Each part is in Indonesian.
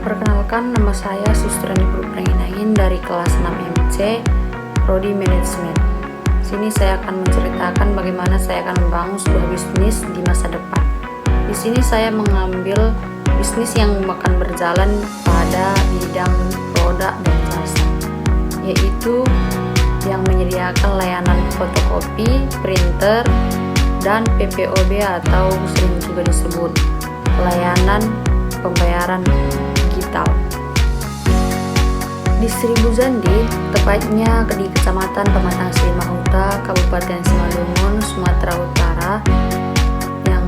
Perkenalkan, nama saya Sustrani Purprenginahin dari kelas 6 MC, Prodi Manajemen. Sini saya akan menceritakan bagaimana saya akan membangun sebuah bisnis di masa depan. Di sini saya mengambil bisnis yang akan berjalan pada bidang produk dan jasa, yaitu yang menyediakan layanan fotokopi, printer, dan PPOB atau sering juga disebut layanan pembayaran digital. Di Seribu Zandi, tepatnya di Kecamatan Pematang Selimahuta, Kabupaten Simalungun, Sumatera Utara, yang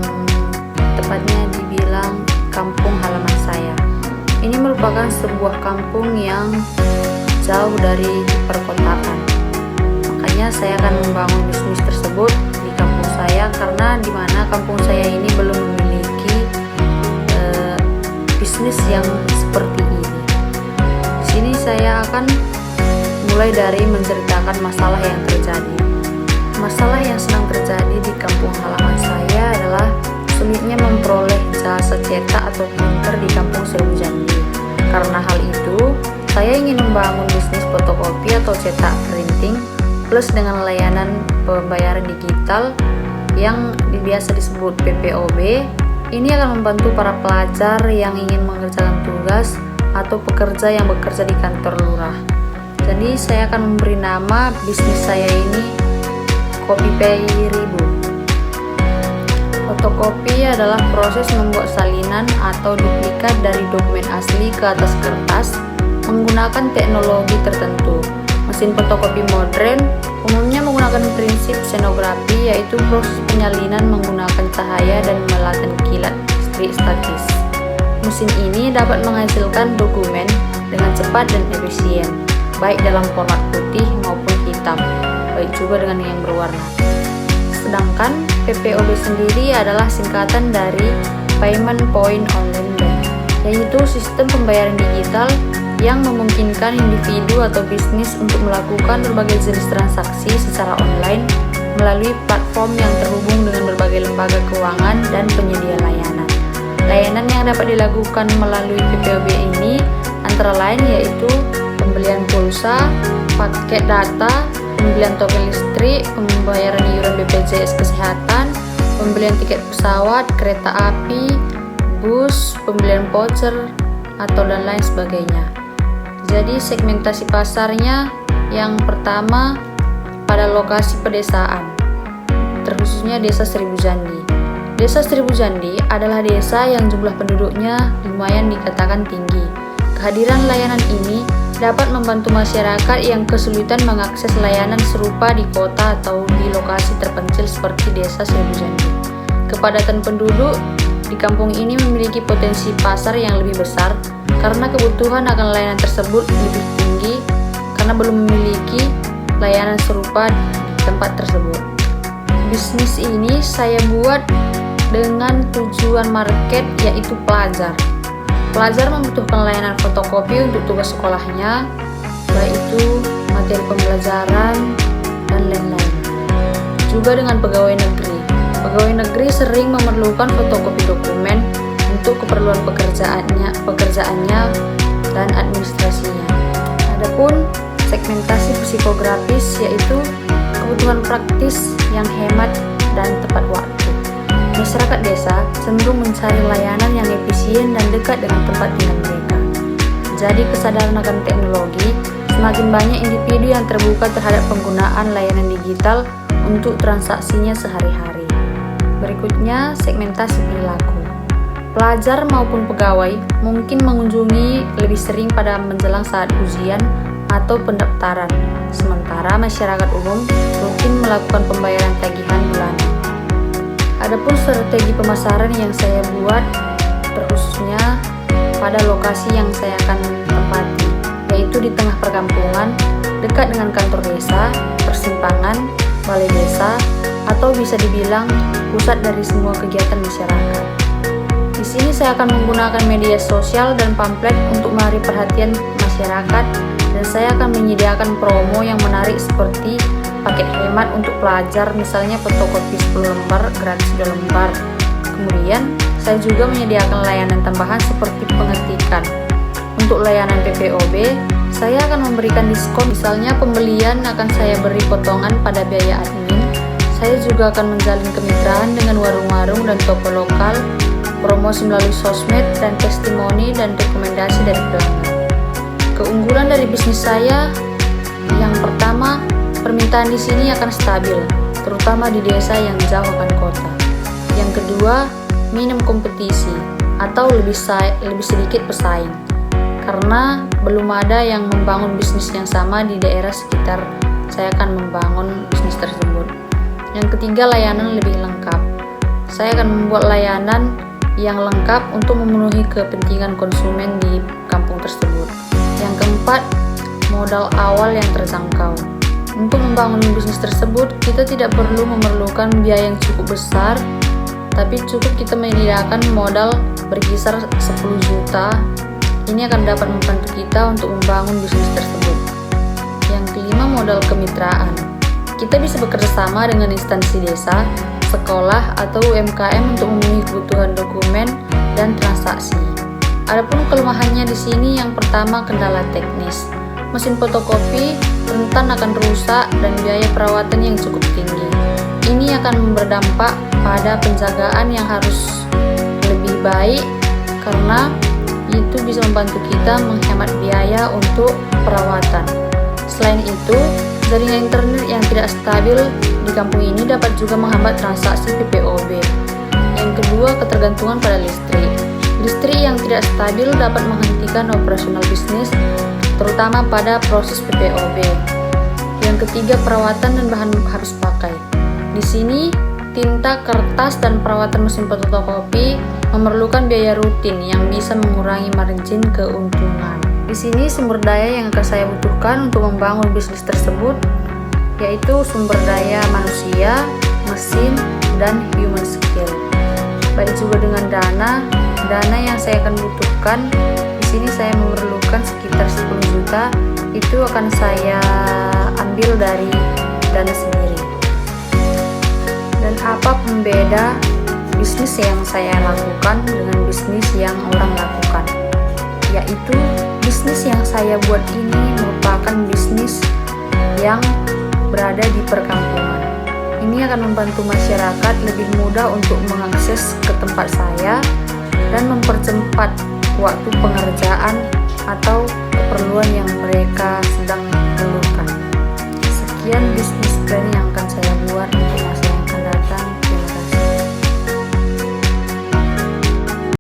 tepatnya dibilang kampung halaman saya. Ini merupakan sebuah kampung yang jauh dari perkotaan. Makanya saya akan membangun bisnis tersebut di kampung saya, karena di mana kampung saya ini belum memiliki bisnis yang seperti ini. Di sini saya akan mulai dari menceritakan masalah yang terjadi. Masalah yang sedang terjadi di kampung halaman saya adalah sulitnya memperoleh jasa cetak atau printer di kampung Seribu Zandi. Karena hal itu, saya ingin membangun bisnis fotokopi atau cetak printing plus dengan layanan pembayaran digital yang biasa disebut PPOB. Ini akan membantu para pelajar yang ingin mengerjakan tugas atau pekerja yang bekerja di kantor lurah. Jadi saya akan memberi nama bisnis saya ini Kopipay Ribu. Fotokopi adalah proses membuat salinan atau duplikat dari dokumen asli ke atas kertas menggunakan teknologi tertentu. Mesin fotokopi modern umumnya menggunakan prinsip xenografi, yaitu proses penyalinan menggunakan cahaya dan melatan kilat listrik statis. Mesin ini dapat menghasilkan dokumen dengan cepat dan efisien, baik dalam format putih maupun hitam, baik juga dengan yang berwarna. Sedangkan PPOB sendiri adalah singkatan dari Payment Point Online Bank, yaitu sistem pembayaran digital yang memungkinkan individu atau bisnis untuk melakukan berbagai jenis transaksi secara online melalui platform yang terhubung dengan berbagai lembaga keuangan dan penyedia layanan. Layanan yang dapat dilakukan melalui PPOB ini antara lain yaitu pembelian pulsa, paket data, pembelian token listrik, pembayaran iuran BPJS Kesehatan, pembelian tiket pesawat, kereta api, bus, pembelian voucher, atau dan lain sebagainya. Jadi segmentasi pasarnya yang pertama pada lokasi pedesaan, terkhususnya Desa Seribu Zandi. Desa Seribu Zandi adalah desa yang jumlah penduduknya lumayan dikatakan tinggi. Kehadiran layanan ini dapat membantu masyarakat yang kesulitan mengakses layanan serupa di kota atau di lokasi terpencil seperti Desa Seribu Zandi. Kepadatan penduduk di kampung ini memiliki potensi pasar yang lebih besar karena kebutuhan akan layanan tersebut lebih tinggi karena belum memiliki layanan serupa di tempat tersebut. Bisnis ini saya buat dengan tujuan market yaitu pelajar. Pelajar membutuhkan layanan fotokopi untuk tugas sekolahnya, baik itu materi pembelajaran dan lain-lain. Juga dengan pegawai negeri. Pegawai negeri sering memerlukan fotokopi dokumen untuk keperluan pekerjaannya dan administrasinya. Adapun segmentasi psikografis yaitu kebutuhan praktis yang hemat dan tepat waktu. Masyarakat desa cenderung mencari layanan yang efisien dan dekat dengan tempat tinggal mereka. Jadi kesadaran akan teknologi, semakin banyak individu yang terbuka terhadap penggunaan layanan digital untuk transaksinya sehari-hari. Berikutnya, segmentasi perilaku. Pelajar maupun pegawai mungkin mengunjungi lebih sering pada menjelang saat ujian atau pendaftaran, sementara masyarakat umum mungkin melakukan pembayaran tagihan bulanan. Adapun strategi pemasaran yang saya buat terkhususnya pada lokasi yang saya akan tempati, yaitu di tengah perkampungan, dekat dengan kantor desa, persimpangan, balai desa, atau bisa dibilang pusat dari semua kegiatan masyarakat. Di sini saya akan menggunakan media sosial dan pamflet untuk menarik perhatian masyarakat, dan saya akan menyediakan promo yang menarik seperti paket hemat untuk pelajar, misalnya fotokopi 10 lembar gratis 2 lembar. Kemudian saya juga menyediakan layanan tambahan seperti pengetikan untuk layanan PPOB, saya akan memberikan diskon. Misalnya pembelian akan saya beri potongan pada biaya admin. Saya juga akan menjalin kemitraan dengan warung-warung dan toko lokal, promosi melalui sosmed dan testimoni dan rekomendasi dari pelanggan. Keunggulan dari bisnis saya, yang pertama, permintaan di sini akan stabil, terutama di desa yang jauh akan kota. Yang kedua, minim kompetisi atau lebih sedikit pesaing, karena belum ada yang membangun bisnis yang sama di daerah sekitar saya akan membangun bisnis tersebut. Yang ketiga, layanan lebih lengkap. Saya akan membuat layanan yang lengkap untuk memenuhi kepentingan konsumen di kampung tersebut. Yang keempat, modal awal yang terjangkau. Untuk membangun bisnis tersebut, kita tidak perlu memerlukan biaya yang cukup besar, tapi cukup kita menyediakan modal berkisar 10 juta. Ini akan dapat membantu kita untuk membangun bisnis tersebut. Yang kelima, modal kemitraan. Kita bisa bekerja sama dengan instansi desa, sekolah, atau UMKM untuk memenuhi kebutuhan dokumen dan transaksi. Adapun kelemahannya di sini, yang pertama, kendala teknis. Mesin fotokopi rentan akan rusak dan biaya perawatan yang cukup tinggi. Ini akan berdampak pada penjagaan yang harus lebih baik, karena itu bisa membantu kita menghemat biaya untuk perawatan. Selain itu, jaringan internet yang tidak stabil di kampung ini dapat juga menghambat transaksi PPOB. Yang kedua, ketergantungan pada listrik. Listrik yang tidak stabil dapat menghentikan operasional bisnis, terutama pada proses PPOB. Yang ketiga, perawatan dan bahan habis pakai. Di sini, tinta, kertas, dan perawatan mesin fotokopi memerlukan biaya rutin yang bisa mengurangi margin keuntungan. Di sini sumber daya yang akan saya butuhkan untuk membangun bisnis tersebut yaitu sumber daya manusia, mesin, dan human skill. Baik juga dengan dana yang saya akan butuhkan. Di sini saya memerlukan sekitar 10 juta. Itu akan saya ambil dari dana sendiri. Dan apa pembeda bisnis yang saya lakukan dengan bisnis yang orang lakukan? Yaitu bisnis yang saya buat ini merupakan bisnis yang berada di perkampungan. Ini akan membantu masyarakat lebih mudah untuk mengakses ke tempat saya dan mempercepat waktu pengerjaan atau keperluan yang mereka sedang perlukan. Sekian bisnis plan yang